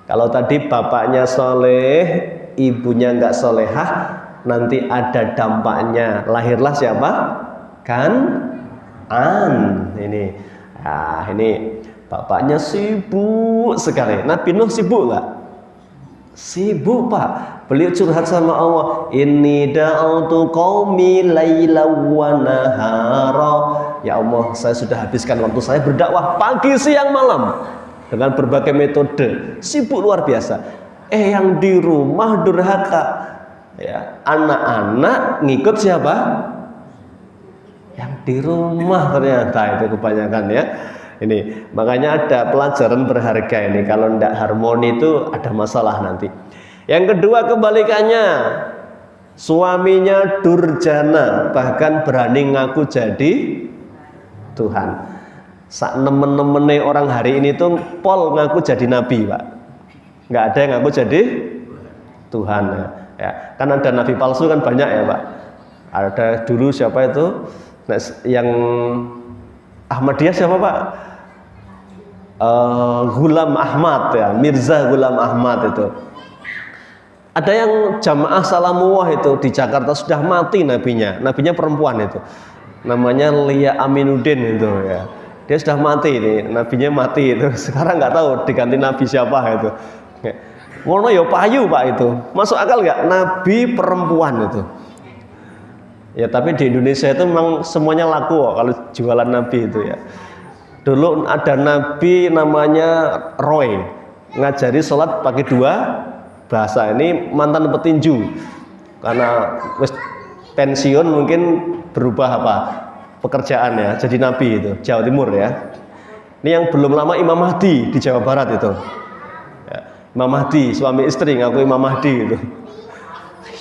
Kalau tadi bapaknya soleh, ibunya nggak solehah, nanti ada dampaknya. Lahirlah siapa? Kan'an. Ini. Nah, ini bapaknya sibuk sekali. Nabi Nuh sibuk nggak? Sibuk Pak. Beliau curhat sama Allah. Inni da'utu qaumi laila wa nahara. Ya Allah, saya sudah habiskan waktu saya berdakwah pagi, siang, malam dengan berbagai metode. Sibuk luar biasa. Yang di rumah durhaka. Ya, anak-anak ngikut siapa? Yang di rumah ternyata itu kebanyakan ya. Ini makanya ada pelajaran berharga ini. Kalau tidak harmoni itu ada masalah nanti. Yang kedua kebalikannya, suaminya durjana, bahkan berani ngaku jadi Tuhan. Sak nemen-nemene orang hari ini tuh pol ngaku jadi nabi Pak. Nggak ada yang ngaku jadi Tuhan ya. Kan ada nabi palsu kan banyak ya Pak. Ada dulu siapa itu yang Ahmadiyah siapa Pak? Ghulam Ahmad ya, Mirza Ghulam Ahmad itu. Ada yang jamaah Salamullah itu di Jakarta sudah mati nabinya perempuan itu. Namanya Lia Aminuddin itu ya. Dia sudah mati ini, nabinya mati itu. Sekarang nggak tahu diganti nabi siapa itu. Ngono ya payu Pak itu. Masuk akal nggak? Nabi perempuan itu. Ya tapi di Indonesia itu memang semuanya laku kok kalau jualan nabi itu ya. Dulu ada nabi namanya Roy, ngajari sholat pakai 2 bahasa. Ini mantan petinju, karena pensiun mungkin berubah pekerjaan ya, jadi nabi itu Jawa Timur ya. Ini yang belum lama Imam Mahdi di Jawa Barat itu ya, Imam Mahdi suami istri ngaku Imam Mahdi itu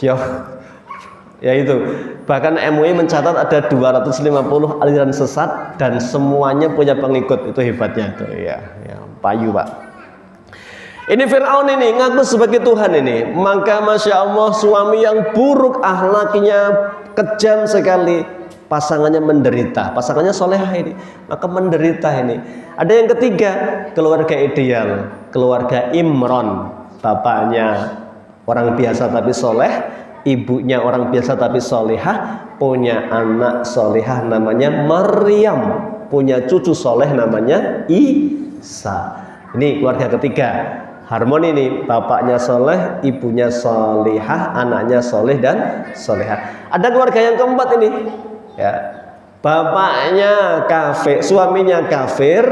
ya itu. Bahkan MUI mencatat ada 250 aliran sesat dan semuanya punya pengikut. Itu hebatnya itu ya payu Pak. Ini Fir'aun ini ngaku sebagai Tuhan ini. Maka Masya Allah, suami yang buruk akhlaknya, kejam sekali, pasangannya menderita. Pasangannya solehah ini, maka menderita ini. Ada yang ketiga, keluarga ideal, keluarga Imron. Bapaknya orang biasa tapi soleh, ibunya orang biasa tapi solehah, punya anak solehah namanya Maryam, punya cucu soleh namanya Isa. Ini keluarga ketiga. Harmoni nih, bapaknya soleh, ibunya solehah, anaknya soleh dan solehah. Ada keluarga yang keempat ini, ya, bapaknya kafir, suaminya kafir,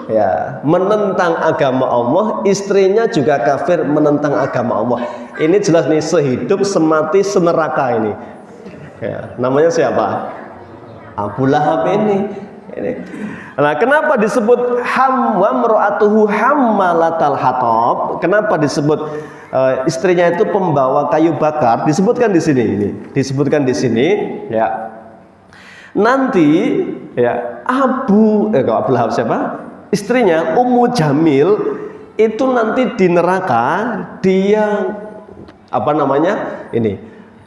ya, menentang agama Allah, istrinya juga kafir, menentang agama Allah. Ini jelas nih, sehidup semati seneraka ini. Ya, namanya siapa? Abu Lahab ini. Nah, kenapa disebut wamra'atuhu hammalatal hatab? Kenapa disebut istrinya itu pembawa kayu bakar? Disebutkan di sini ini. Disebutkan di sini, ya. Nanti ya Abu Lahab siapa? Istrinya Ummu Jamil itu nanti di neraka dia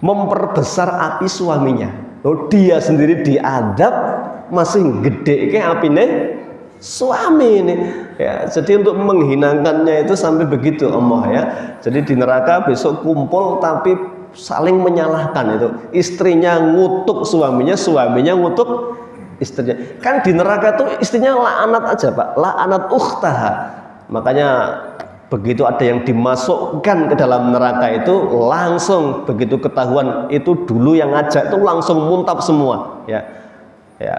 memperbesar api suaminya. Dia sendiri diadab masih gede kayak apine suami ini, ya. Jadi untuk menghinakannya itu sampai begitu Allah, ya. Jadi di neraka besok kumpul tapi saling menyalahkan itu. Istrinya ngutuk suaminya, suaminya ngutuk istrinya. Kan di neraka tuh istrinya la'anat aja, Pak. La'anat ukhtaha. Makanya begitu ada yang dimasukkan ke dalam neraka itu langsung begitu ketahuan itu dulu yang ngajak itu langsung muntap semua, ya. Ya.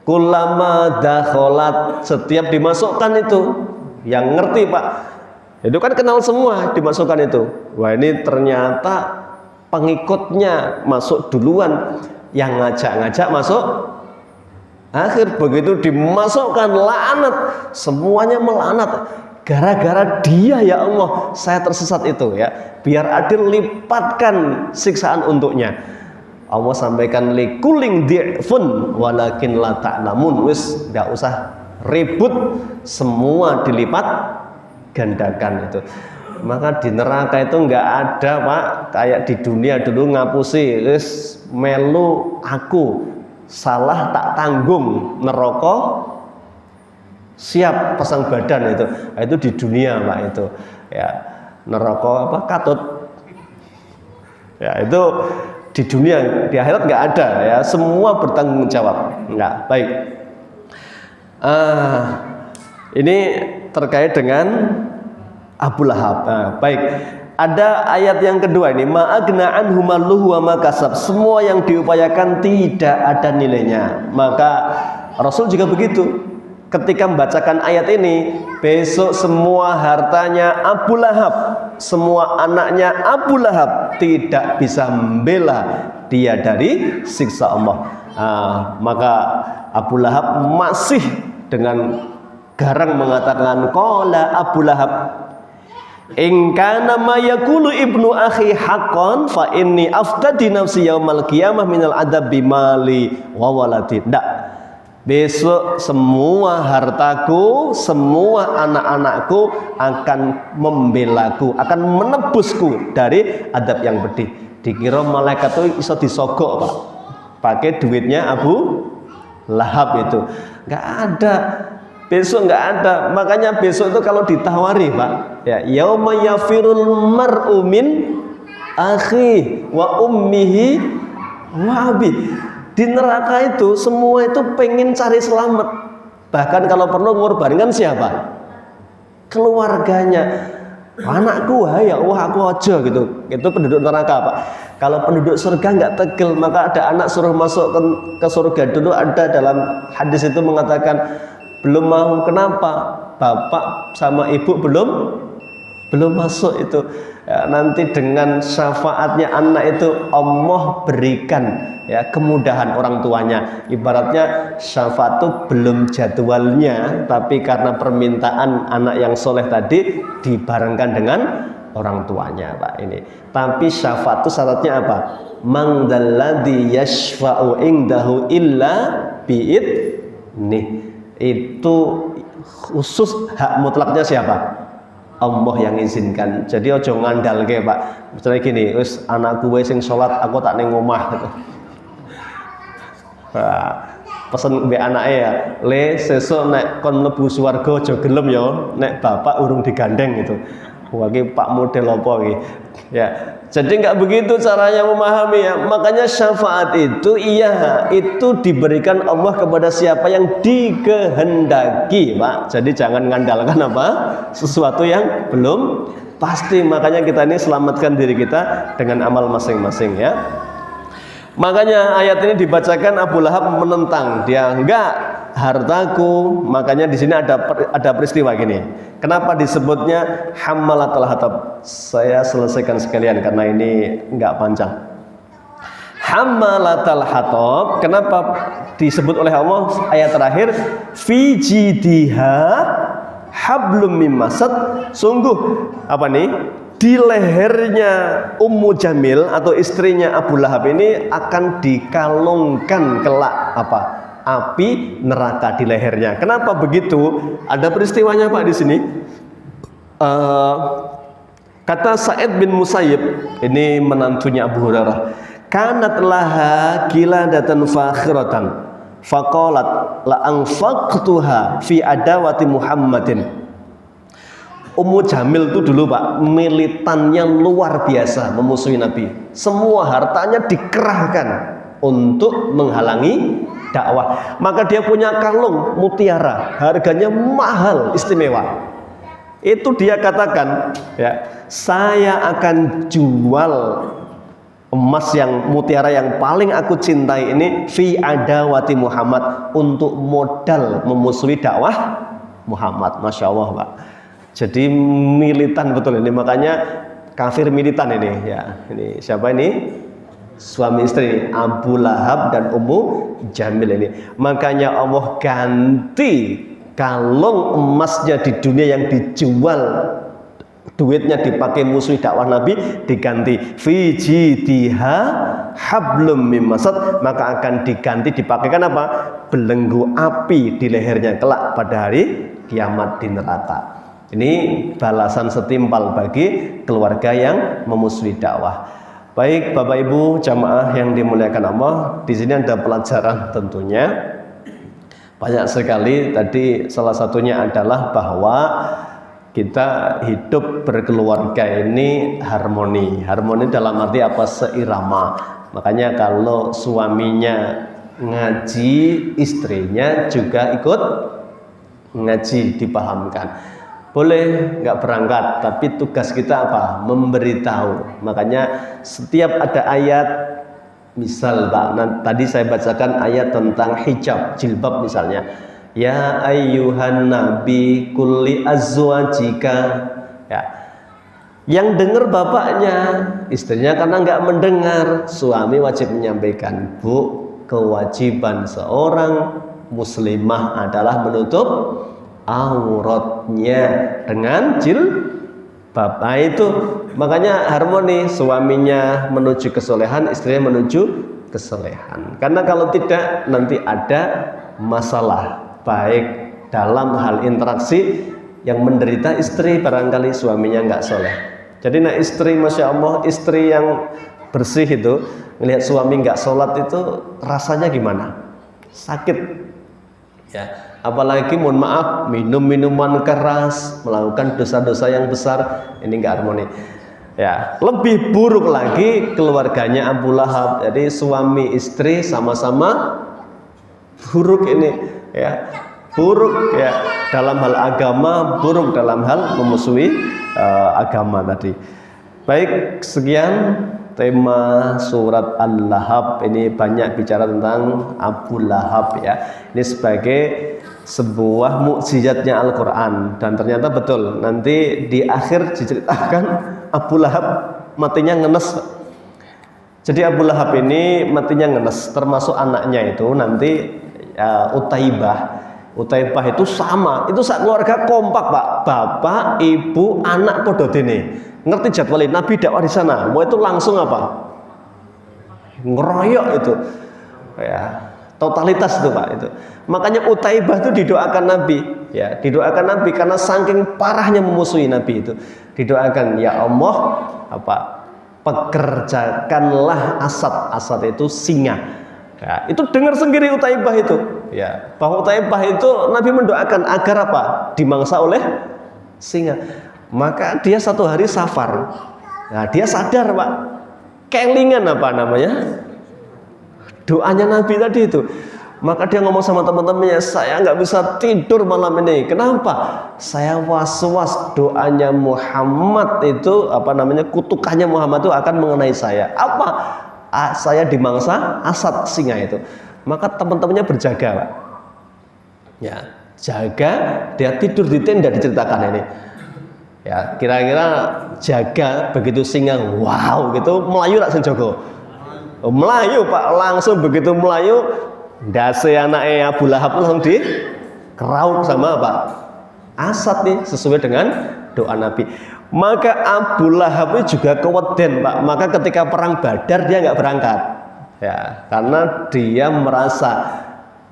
Kullama dakhalat, setiap dimasukkan itu yang ngerti, Pak. Itu kan kenal semua dimasukkan itu. Wah, ini ternyata pengikutnya masuk duluan, yang ngajak-ngajak masuk akhir. Begitu dimasukkan laknat, semuanya melaknat. Gara-gara dia, ya Allah, saya tersesat itu, ya. Biar adil lipatkan siksaan untuknya. Allah sampaikan likuling di'fun walakin la ta'lamun. Wis enggak usah ribut, semua dilipat gandakan itu. Maka di neraka itu enggak ada, Pak, kayak di dunia dulu ngapusi, wis melu aku, salah tak tanggung, neraka siap pasang badan itu. Nah, itu di dunia, Pak, itu. Ya, neraka katut. Ya, itu di dunia, di akhirat nggak ada, ya, semua bertanggung jawab. Nggak baik. Ini terkait dengan Abu Lahab. Baik. Ada ayat yang kedua ini, ma'agna anhu maluhu wa ma kasab. Semua yang diupayakan tidak ada nilainya. Maka Rasul juga begitu. Ketika membacakan ayat ini, besok semua hartanya Abu Lahab, semua anaknya Abu Lahab tidak bisa membela dia dari siksa Allah. Maka Abu Lahab masih dengan garang mengatakan, qala Abu Lahab, in kana ma yaqulu ibnu akhi haqqan fa inni aftadi nafsi yaumal qiyamah minal adab bimali wa waladi. Besok semua hartaku, semua anak-anakku akan membelaku, akan menebusku dari adab yang pedih. Dikira malaikat itu bisa disogok, Pak, pakai duitnya Abu Lahab itu. Nggak ada. Besok nggak ada. Makanya besok itu kalau ditawari, Pak, ya, yauma yafirul mar'u min akhi wa ummihi wa abi. Di neraka itu semua itu pengen cari selamat. Bahkan kalau perlu mengorbankan siapa? Keluarganya. Anakku, ya Allah, aku aja gitu. Itu penduduk neraka, Pak. Kalau penduduk surga nggak tegel, maka ada anak suruh masuk ke surga. Dulu ada dalam hadis itu mengatakan, belum mau, kenapa? Bapak sama ibu belum masuk itu. Ya, nanti dengan syafaatnya anak itu Allah berikan, ya, kemudahan orang tuanya. Ibaratnya syafaat itu belum jadwalnya, tapi karena permintaan anak yang soleh tadi dibarengkan dengan orang tuanya, Pak, ini. Tapi syafaat itu syaratnya apa? Man dzalladzi yashfa'u indahu illa bi'idnih. Itu khusus hak mutlaknya siapa? Allah yang izinkan. Jadi ojo ngandalke, Pak. Misalnya gini, wis anakku wis sing salat, aku tak ning omah gitu. Pesen mbek anake ya, le sesuk nek kon mlebu swarga aja gelem ya, nek bapak urung digandeng gitu. Wah, iki Pak model apa iki? Ya. Jadi enggak begitu caranya memahami ya. Makanya syafaat itu itu diberikan Allah kepada siapa yang dikehendaki, Pak. Jadi jangan ngandalkan apa? Sesuatu yang belum pasti. Makanya kita ini selamatkan diri kita dengan amal masing-masing ya. Makanya ayat ini dibacakan Abu Lahab menentang, dia enggak hartaku. Makanya di sini ada peristiwa gini. Kenapa disebutnya hammalatul hatab? Saya selesaikan sekalian karena ini enggak panjang. Hammalatul hatab, kenapa disebut oleh Allah ayat terakhir fi jidiha hablum mim masad? Sungguh apa nih? Di lehernya Ummu Jamil atau istrinya Abu Lahab ini akan dikalungkan kelak apa? Api neraka di lehernya. Kenapa begitu? Ada peristiwanya, Pak, di sini. Kata Sa'id bin Musayyib, ini menantunya Abu Hurairah. Kanat laha qiladatan fakhiratan. Faqalat la anfaqtuha fi adawati Muhammadin. Ummu Jamil itu dulu, Pak, militannya luar biasa memusuhi Nabi. Semua hartanya dikerahkan untuk menghalangi dakwah. Maka dia punya kalung mutiara, harganya mahal, istimewa. Itu dia katakan, ya, saya akan jual emas yang mutiara yang paling aku cintai ini fi adawati Muhammad, untuk modal memusuhi dakwah Muhammad. Masya Allah, Pak. Jadi militan betul ini, makanya kafir militan ini ya. Ini siapa ini? Suami istri Abu Lahab dan Ummu Jamil ini. Makanya Allah ganti kalung emasnya di dunia yang dijual, duitnya dipakai musuh dakwah Nabi, diganti fi jidiha hablum mim masad, maka akan diganti dipakaikan apa? Belenggu api di lehernya kelak pada hari kiamat di neraka. Ini balasan setimpal bagi keluarga yang memusuhi dakwah. Baik Bapak Ibu jamaah yang dimuliakan Allah, di sini ada pelajaran tentunya banyak sekali. Tadi salah satunya adalah bahwa kita hidup berkeluarga ini harmoni. Harmoni dalam arti apa? Seirama. Makanya kalau suaminya ngaji, istrinya juga ikut ngaji, dipahamkan. Boleh nggak berangkat, tapi tugas kita apa? Memberitahu. Makanya setiap ada ayat, misal Pak, tadi saya bacakan ayat tentang hijab, jilbab misalnya. Ya ayyuhan nabi kulli azwajika, ya. Yang dengar bapaknya, istrinya karena nggak mendengar, suami wajib menyampaikan. Bu, kewajiban seorang muslimah adalah menutup auratnya dengan jilbab. Nah, itu makanya harmoni, suaminya menuju kesolehan, istrinya menuju kesolehan. Karena kalau tidak nanti ada masalah, baik dalam hal interaksi, yang menderita istri barangkali suaminya nggak soleh. Jadi nah istri, Masya Allah, istri yang bersih itu melihat suami nggak sholat itu rasanya gimana? Sakit ya. Apalagi mohon maaf minum minuman keras, melakukan dosa-dosa yang besar, ini nggak harmoni ya. Lebih buruk lagi keluarganya Abu Lahab. Jadi suami istri sama-sama buruk ini ya, buruk ya dalam hal agama, buruk dalam hal memusuhi agama tadi. Baik, sekian tema surat Al-Lahab. Ini banyak bicara tentang Abu Lahab ya. Ini sebagai sebuah mukjizatnya Al-Quran, dan ternyata betul nanti di akhir diceritakan Abu Lahab matinya ngenes. Jadi Abu Lahab ini matinya ngenes, termasuk anaknya itu nanti Utaibah itu sama, itu sak keluarga kompak Pak, bapak, ibu, anak podo dene. Ngerti jadwalin Nabi dakwah di sana, mau itu langsung apa? Ngeroyok itu ya. Totalitas itu Pak itu. Makanya Utaibah itu didoakan Nabi. ya, didoakan Nabi karena saking parahnya memusuhi Nabi itu. Didoakan, ya Allah, pekerjakanlah Asad. Asad itu singa. Ya, itu dengar sendiri Utaibah itu, ya, bahwa Utaibah itu Nabi mendoakan agar apa? Dimangsa oleh singa. Maka dia satu hari safar. Nah, dia sadar, Pak, kelingan apa namanya? Doanya Nabi tadi itu. Maka dia ngomong sama teman-temannya, saya nggak bisa tidur malam ini. Kenapa? Saya was-was doanya Muhammad itu kutukannya Muhammad itu akan mengenai saya. Apa? Saya dimangsa Asad singa itu. Maka teman-temannya berjaga, Pak. Ya, jaga. Dia tidur di tenda, diceritakan ini. Ya, kira-kira jaga begitu singa, wow gitu, melayu langsung Joko. Melayu, Pak, langsung begitu melayu. Dase anaknya Abu Lahab langsung dikerauk sama Pak Asad nih, sesuai dengan doa Nabi. Maka Abu Lahab juga keweden, Pak. Maka ketika perang Badar dia nggak berangkat, ya, karena dia merasa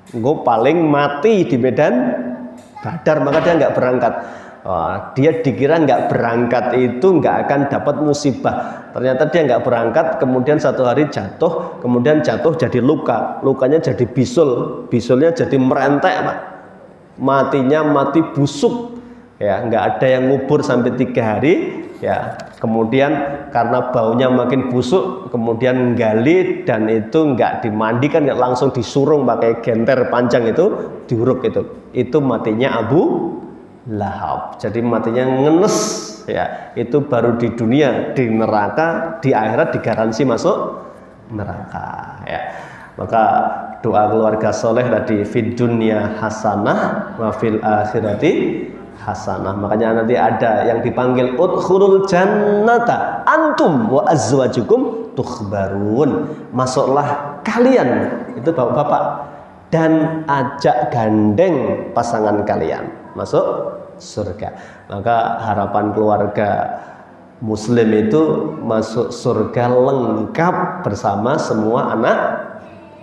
gue paling mati di medan Badar, maka dia nggak berangkat. Dia dikira nggak berangkat itu nggak akan dapat musibah. Ternyata dia nggak berangkat, kemudian satu hari jatuh, kemudian jatuh jadi luka, lukanya jadi bisul, bisulnya jadi merentek, Pak. Matinya mati busuk, ya, nggak ada yang ngubur sampai 3 hari, ya. Kemudian karena baunya makin busuk, kemudian gali dan itu nggak dimandikan, nggak langsung disurung pakai genter panjang itu, diuruk itu matinya Abu Lahab. Jadi matinya ngenes, ya, itu baru di dunia, di neraka, di akhirat digaransi masuk neraka, ya. Maka doa keluarga soleh tadi, fid dunya hasanah wa fil akhirati hasanah. Makanya nanti ada yang dipanggil udkhulul jannata antum wa azwajukum tukhbarun. Masuklah kalian, itu bapak-bapak, dan ajak gandeng pasangan kalian masuk surga. Maka harapan keluarga muslim itu masuk surga lengkap bersama semua anak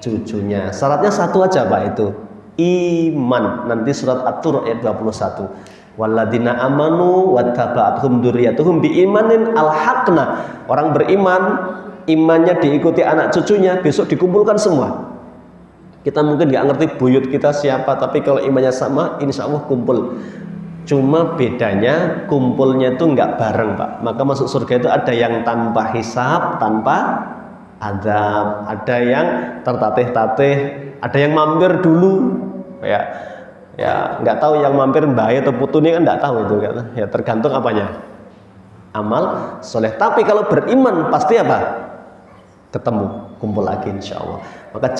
cucunya. Syaratnya satu aja, Pak, itu iman. Nanti surat At-Tur ayat 21. Walladzina amanu wattaba'athum dzurriyyatuhum biimanin alhaqna. Orang beriman, imannya diikuti anak cucunya, besok dikumpulkan semua. Kita mungkin nggak ngerti buyut kita siapa, tapi kalau imannya sama, insya Allah kumpul. Cuma bedanya kumpulnya itu nggak bareng, Pak. Maka masuk surga itu ada yang tanpa hisab, tanpa azab, ada yang tertatih-tatih, ada yang mampir dulu, ya nggak tahu yang mampir mbak atau putu ini kan nggak tahu itu, ya tergantung apanya, amal soleh. Tapi kalau beriman pasti apa? Ketemu, kumpul lagi insya Allah. Maka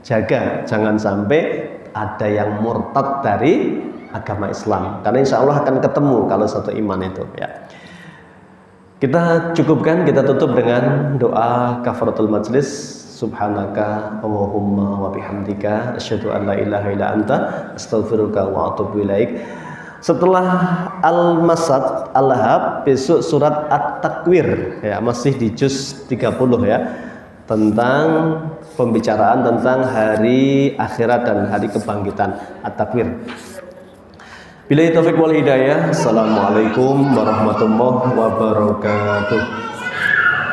jaga jangan sampai ada yang murtad dari agama Islam, karena insya Allah akan ketemu kalau satu iman itu, ya. Kita cukupkan, kita tutup dengan doa kafaratul majlis. Subhanaka Allahumma wa bihamdika asyhadu an la ilaha illa anta astaghfiruka wa atubu ilaik. Setelah Al-Masad, Al-Lahab, besok surat At-Takwir, ya, masih di juz 30, ya, tentang pembicaraan tentang hari akhirat dan hari kebangkitan, At-Takwir. Billahi taufiq wal hidayah. Assalamualaikum warahmatullahi wabarakatuh.